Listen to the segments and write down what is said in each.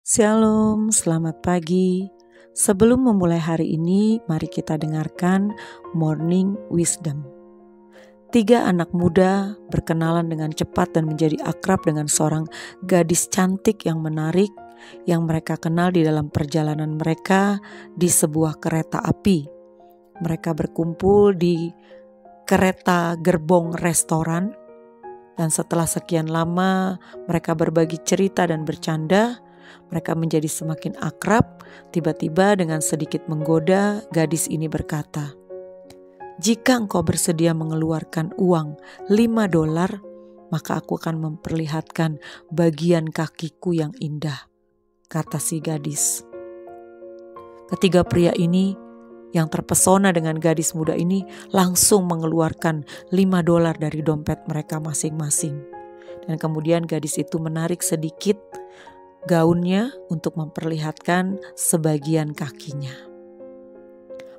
Shalom, selamat pagi. Sebelum memulai hari ini, mari kita dengarkan Morning Wisdom. 3 anak muda berkenalan dengan cepat dan menjadi akrab dengan seorang gadis cantik yang menarik yang mereka kenal di dalam perjalanan mereka di sebuah kereta api. Mereka berkumpul di kereta gerbong restoran dan setelah sekian lama mereka berbagi cerita dan bercanda. Mereka menjadi semakin akrab. Tiba-tiba dengan sedikit menggoda, gadis ini berkata, "Jika engkau bersedia mengeluarkan uang $5, maka aku akan memperlihatkan bagian kakiku yang indah," kata si gadis. Ketiga pria ini yang terpesona dengan gadis muda ini langsung mengeluarkan $5 dari dompet mereka masing-masing. Dan kemudian gadis itu menarik sedikit gaunnya untuk memperlihatkan sebagian kakinya.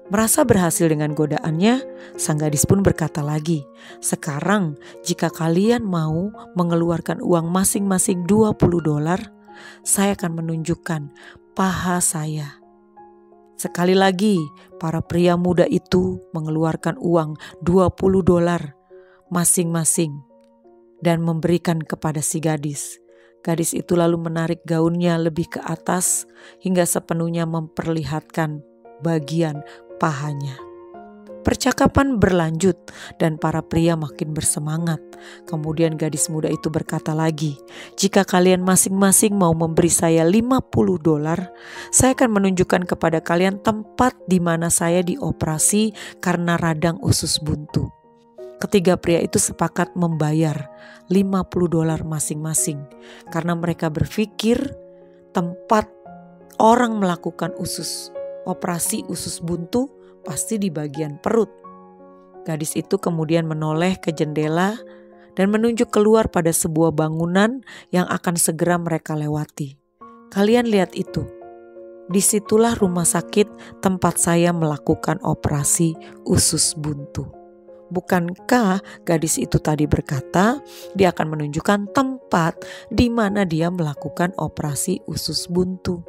Merasa berhasil dengan godaannya, sang gadis pun berkata lagi, "Sekarang jika kalian mau mengeluarkan uang masing-masing $20, saya akan menunjukkan paha saya." Sekali lagi, para pria muda itu mengeluarkan uang $20 masing-masing dan memberikan kepada si gadis. Gadis itu lalu menarik gaunnya lebih ke atas hingga sepenuhnya memperlihatkan bagian pahanya. Percakapan berlanjut dan para pria makin bersemangat. Kemudian gadis muda itu berkata lagi, "Jika kalian masing-masing mau memberi saya $50, saya akan menunjukkan kepada kalian tempat di mana saya dioperasi karena radang usus buntu." Ketiga pria itu sepakat membayar $50 masing-masing karena mereka berpikir tempat orang melakukan operasi usus buntu pasti di bagian perut. Gadis itu kemudian menoleh ke jendela dan menunjuk keluar pada sebuah bangunan yang akan segera mereka lewati. "Kalian lihat itu. Disitulah rumah sakit tempat saya melakukan operasi usus buntu." Bukankah gadis itu tadi berkata dia akan menunjukkan tempat di mana dia melakukan operasi usus buntu?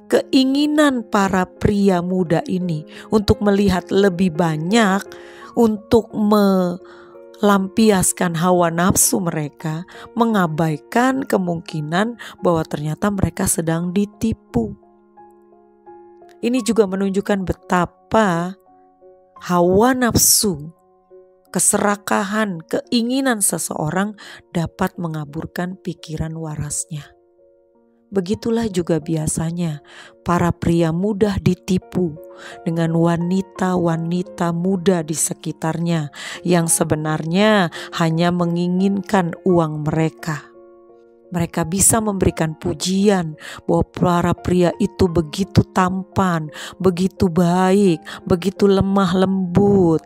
Keinginan para pria muda ini untuk melihat lebih banyak, untuk melampiaskan hawa nafsu mereka, mengabaikan kemungkinan bahwa ternyata mereka sedang ditipu. Ini juga menunjukkan betapa hawa nafsu, keserakahan, keinginan seseorang dapat mengaburkan pikiran warasnya. Begitulah juga biasanya para pria mudah ditipu dengan wanita-wanita muda di sekitarnya yang sebenarnya hanya menginginkan uang mereka. Mereka bisa memberikan pujian bahwa para pria itu begitu tampan, begitu baik, begitu lemah lembut.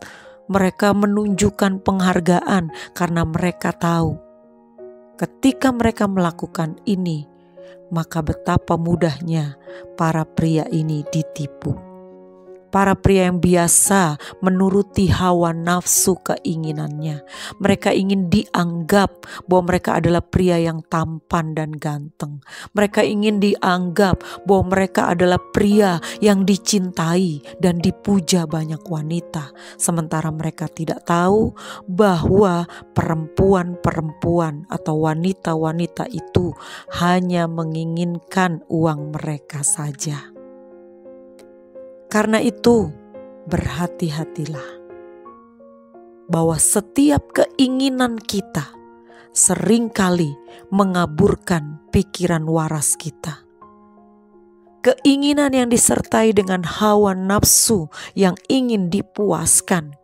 Mereka menunjukkan penghargaan karena mereka tahu ketika mereka melakukan ini, maka betapa mudahnya para pria ini ditipu. Para pria yang biasa menuruti hawa nafsu keinginannya. Mereka ingin dianggap bahwa mereka adalah pria yang tampan dan ganteng. Mereka ingin dianggap bahwa mereka adalah pria yang dicintai dan dipuja banyak wanita. Sementara mereka tidak tahu bahwa perempuan-perempuan atau wanita-wanita itu hanya menginginkan uang mereka saja. Karena itu, berhati-hatilah bahwa setiap keinginan kita seringkali mengaburkan pikiran waras kita. Keinginan yang disertai dengan hawa nafsu yang ingin dipuaskan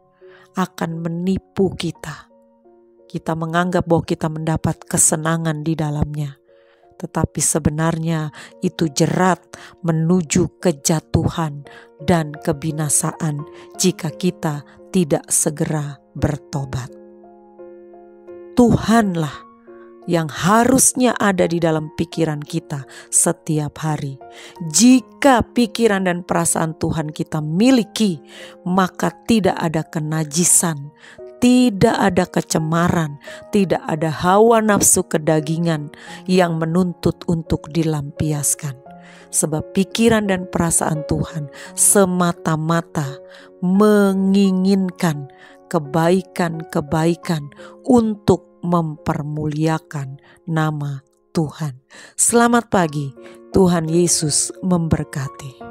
akan menipu kita. Kita menganggap bahwa kita mendapat kesenangan di dalamnya. Tetapi sebenarnya itu jerat menuju kejatuhan dan kebinasaan jika kita tidak segera bertobat. Tuhanlah yang harusnya ada di dalam pikiran kita setiap hari. Jika pikiran dan perasaan Tuhan kita miliki, maka tidak ada kenajisan, tidak ada kecemaran, tidak ada hawa nafsu kedagingan yang menuntut untuk dilampiaskan. Sebab pikiran dan perasaan Tuhan semata-mata menginginkan kebaikan-kebaikan untuk mempermuliakan nama Tuhan. Selamat pagi, Tuhan Yesus memberkati.